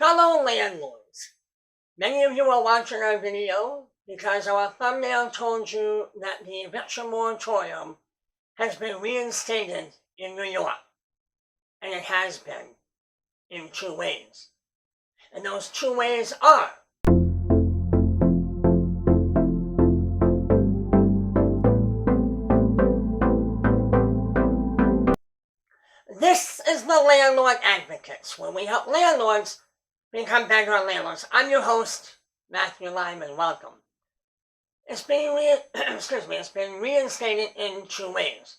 Fellow landlords, many of you are watching our video because our thumbnail told you that the eviction moratorium has been reinstated in New York, and it has been in two ways. And those two ways are: this is the Landlord Advocates, where we help landlords become better landlords. I'm your host, Matthew Lyman. Welcome. It's been reinstated in two ways.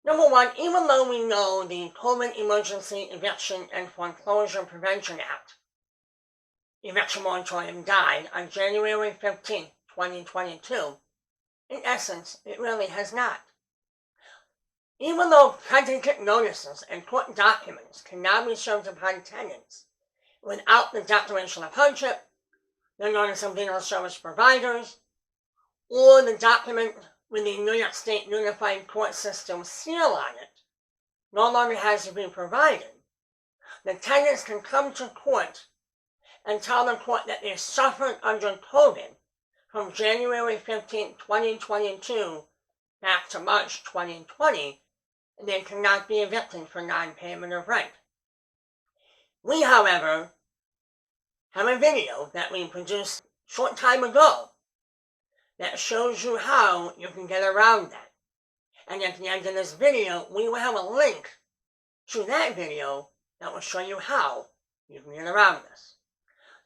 Number one, even though we know the COVID Emergency Eviction and Foreclosure Prevention Act, Eviction Moratorium, died on January 15, 2022, in essence, it really has not. Even though predicate notices and court documents can now be served upon tenants without the declaration of hardship, the notice of legal service providers, or the document with the New York State Unified Court System seal on it, no longer has to be provided, the tenants can come to court and tell the court that they suffered under COVID from January 15, 2022 back to March 2020, and they cannot be evicted for non-payment of rent. We, however, have a video that we produced a short time ago that shows you how you can get around that. And at the end of this video, we will have a link to that video that will show you how you can get around this.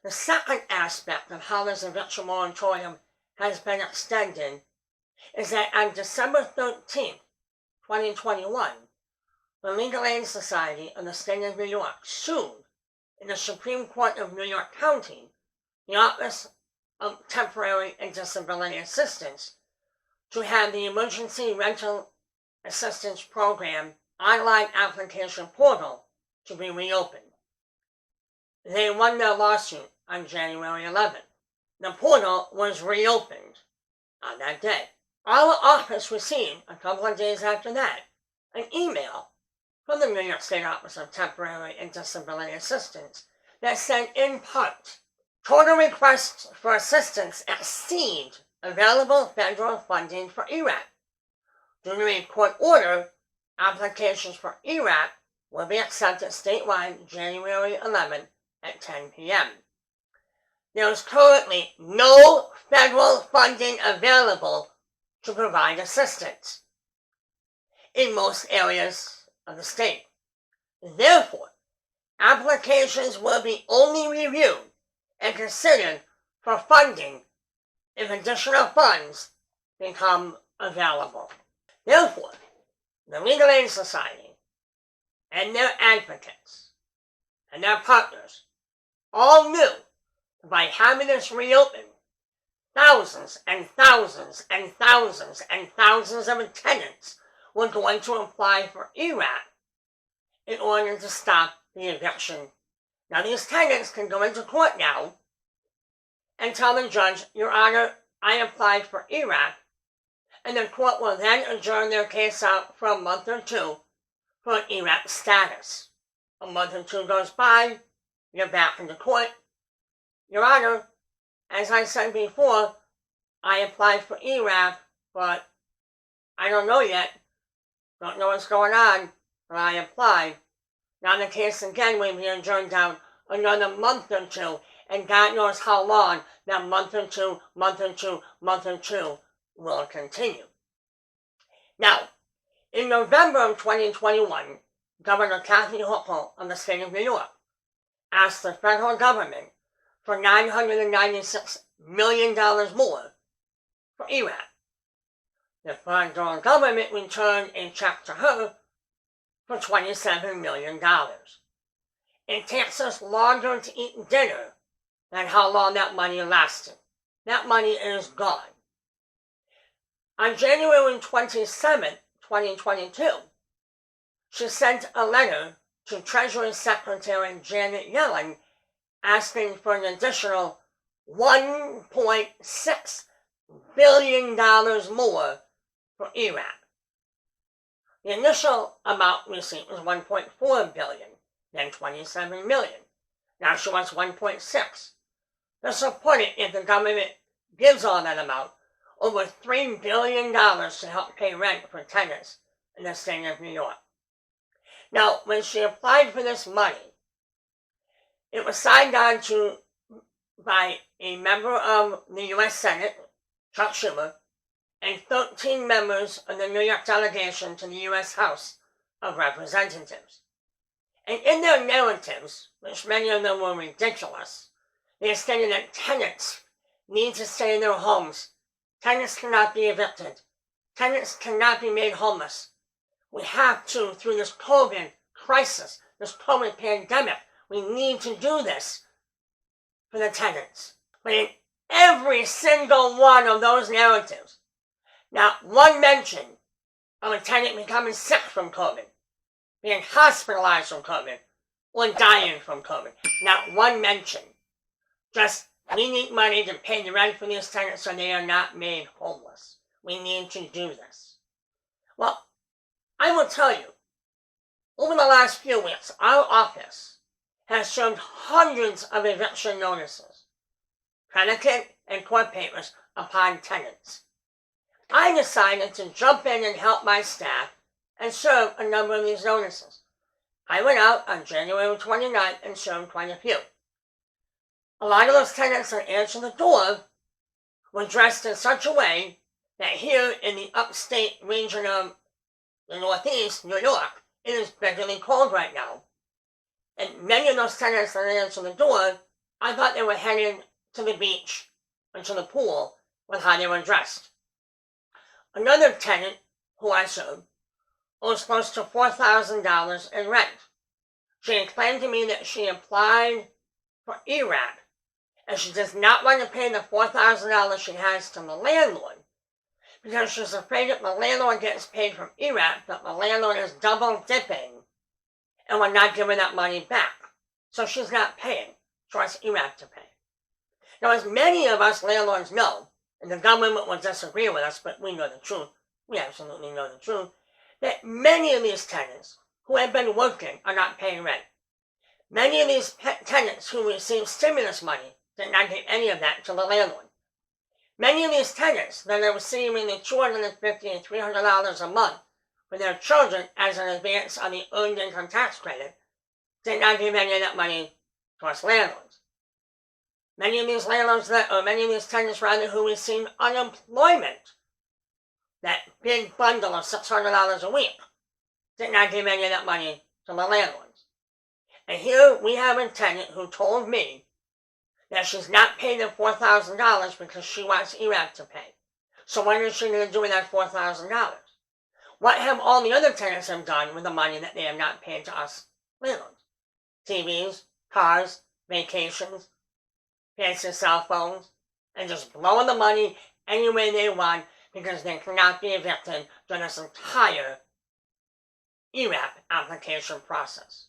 The second aspect of how this eviction moratorium has been extended is that on December 13th, 2021, the Legal Aid Society of the State of New York sued in the Supreme Court of New York County the Office of Temporary and Disability Assistance to have the Emergency Rental Assistance Program online application portal to be reopened. They won their lawsuit on January 11th. The portal was reopened on that day. Our office received, a couple of days after that, an email from the New York State Office of Temporary and Disability Assistance that said, in part, total requests for assistance exceed available federal funding for ERAP. Due to a court order, applications for ERAP will be accepted statewide January 11th at 10 p.m. There is currently no federal funding available to provide assistance in most areas of the state. Therefore, applications will be only reviewed and considered for funding if additional funds become available. Therefore, the Legal Aid Society and their advocates and their partners all knew that by having this reopened, thousands and thousands and thousands and thousands of tenants were going to apply for ERAP in order to stop the eviction. Now, these tenants can go into court now and tell the judge, Your Honor, I applied for ERAP, and the court will then adjourn their case out for a month or two for an ERAP status. A month or two goes by, you're back in the court. Your Honor, as I said before, I applied for ERAP, but I don't know yet. Don't know what's going on, but I applied. Now the case again will be adjourned down another month or two, and God knows how long that month or two will continue. Now, in November of 2021, Governor Kathy Hochul of the state of New York asked the federal government for $996 million more for ERAP. The federal government returned a check to her for $27 million. It takes us longer to eat dinner than how long that money lasted. That money is gone. On January 27, 2022, she sent a letter to Treasury Secretary Janet Yellen asking for an additional $1.6 billion more for ERAP. The initial amount received was $1.4 billion, then $27 million. Now she wants 1.6. To support it, if the government gives all that amount, over $3 billion to help pay rent for tenants in the state of New York. Now, when she applied for this money, it was signed on to by a member of the U.S. Senate, Chuck Schumer, and 13 members of the New York delegation to the U.S. House of Representatives. And in their narratives, which many of them were ridiculous, they stated that tenants need to stay in their homes. Tenants cannot be evicted. Tenants cannot be made homeless. We have to, through this COVID crisis, this COVID pandemic, we need to do this for the tenants. But in every single one of those narratives, not one mention of a tenant becoming sick from COVID, being hospitalized from COVID, or dying from COVID. Not one mention. Just, we need money to pay the rent for these tenants so they are not made homeless. We need to do this. Well, I will tell you, over the last few weeks, our office has served hundreds of eviction notices, predicate and court papers upon tenants. I decided to jump in and help my staff and serve a number of these notices. I went out on January 29th and served quite a few. A lot of those tenants that answered the door were dressed in such a way that here in the upstate region of the Northeast, New York, it is bitterly cold right now. And many of those tenants that answered the door, I thought they were headed to the beach and to the pool with how they were dressed. Another tenant who I served owes close to $4,000 in rent. She explained to me that she applied for ERAP, and she does not want to pay the $4,000 she has to the landlord, because she's afraid if the landlord gets paid from ERAP, that the landlord is double dipping and will not give her that money back. So she's not paying. She wants ERAP to pay. Now, as many of us landlords know, and the government will disagree with us, but we know the truth, we absolutely know the truth, that many of these tenants who have been working are not paying rent. Many of these tenants who receive stimulus money did not give any of that to the landlord. Many of these tenants that are receiving the $250 and $300 a month for their children as an advance on the earned income tax credit did not give any of that money to us landlords. Many of these tenants who receive unemployment, that big bundle of $600 a week, did not give any of that money to the landlords. And here we have a tenant who told me that she's not paying the $4,000 because she wants ERAP to pay. So what is she going to do with that $4,000? What have all the other tenants have done with the money that they have not paid to us landlords? TVs, cars, vacations, fancy cell phones, and just blowing the money any way they want because they cannot be evicted during this entire ERAP application process.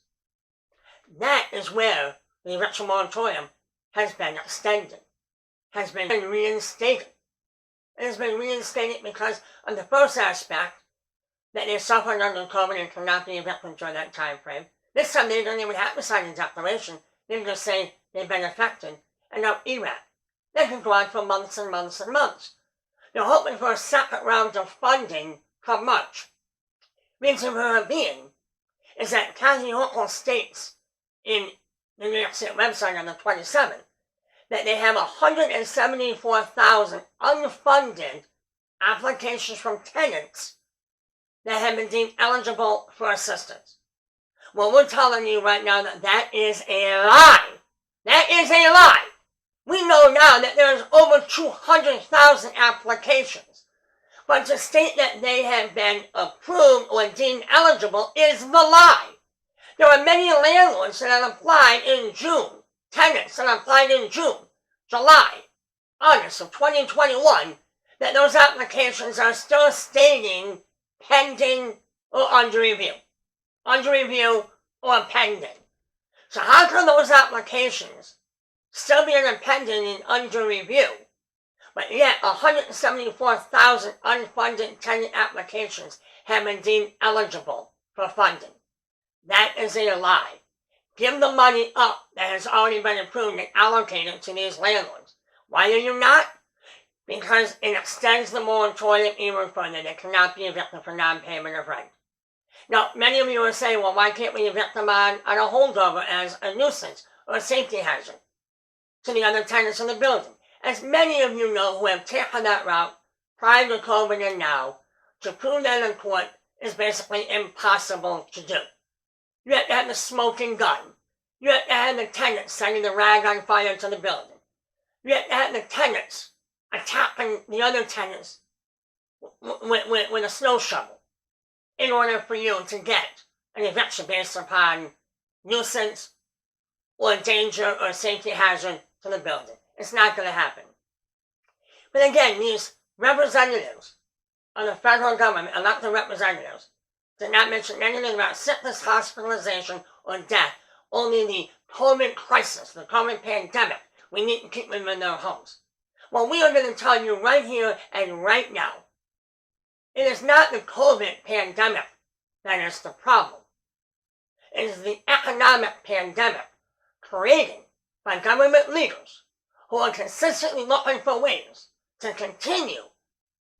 That is where the Eviction Moratorium has been extended, has been reinstated. It has been reinstated because of the first aspect, that they suffered under COVID and cannot be evicted during that time frame. This time they don't even have to sign a declaration. They can just say they've been affected and now ERAP. That can go on for months and months and months. They're hoping for a second round of funding come March. Reason for her being is that Kathy Hochul states in the New York State website on the 27th that they have 174,000 unfunded applications from tenants that have been deemed eligible for assistance. Well, we're telling you right now that that is a lie. That is a lie. We know now that there's over 200,000 applications. But to state that they have been approved or deemed eligible is the lie. There are many landlords that have applied in June, tenants that applied in June, July, August of 2021, that those applications are still stating pending or under review. Under review or pending. So how can those applications still be pending and under review, but yet 174,000 unfunded tenant applications have been deemed eligible for funding? That is a lie. give the money up that has already been approved and allocated to these landlords. Why are you not? Because it extends the moratorium even further. They cannot be evicted for non-payment of rent. Now, many of you are saying, well, why can't we evict them on a holdover as a nuisance or a safety hazard to the other tenants in the building? As many of you know who have taken that route prior to COVID and now, to prove that in court is basically impossible to do. You have to have the smoking gun. You have to have the tenants setting the rag on fire to the building. You have to have the tenants attacking the other tenants with a snow shovel in order for you to get an eviction based upon nuisance or danger or safety hazard to the building. It's not going to happen. But again, these representatives of the federal government, elected representatives, did not mention anything about sickness, hospitalization, or death. Only the COVID crisis, the COVID pandemic. We need to keep them in their homes. Well, we are going to tell you right here and right now, it is not the COVID pandemic that is the problem. It is the economic pandemic created by government leaders who are consistently looking for ways to continue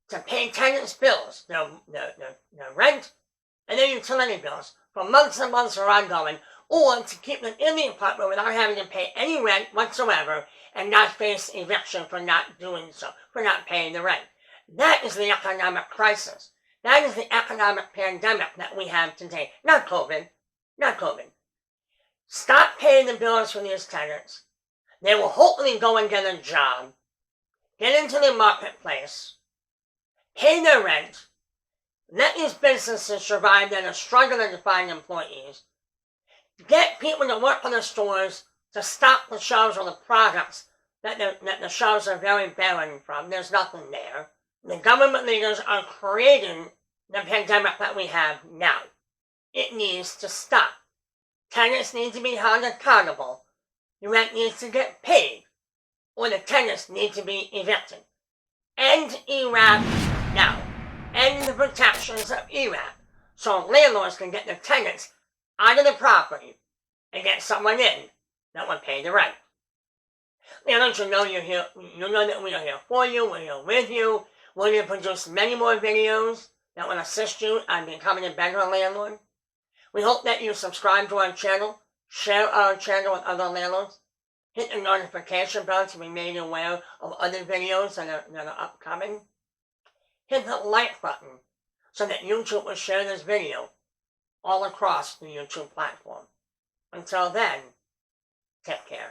to pay tenants' bills, their rent, and their utility bills for months and months or ongoing, or to keep them in the apartment without having to pay any rent whatsoever and not face eviction for not doing so, for not paying the rent. That is the economic crisis. That is the economic pandemic that we have today. Not COVID. Not COVID. Stop paying the bills for these tenants. They will hopefully go and get a job, get into the marketplace, pay their rent, let these businesses survive that are struggling to find employees, get people to work in the stores to stock the shelves with the products that the shelves are very barren from. There's nothing there. The government leaders are creating the pandemic that we have now. It needs to stop. Tenants need to be held accountable. The rent needs to get paid, or the tenants need to be evicted. End ERAP now. End the protections of ERAP, so landlords can get their tenants out of the property and get someone in that will pay the rent. Landlords, you know you're here. You know that we are here for you. We're here with you. We're going to produce many more videos that will assist you on becoming a better landlord. We hope that you subscribe to our channel, share our channel with other landlords, hit the notification bell to be made aware of other videos that are upcoming. Hit the like button so that YouTube will share this video all across the YouTube platform. Until then, take care.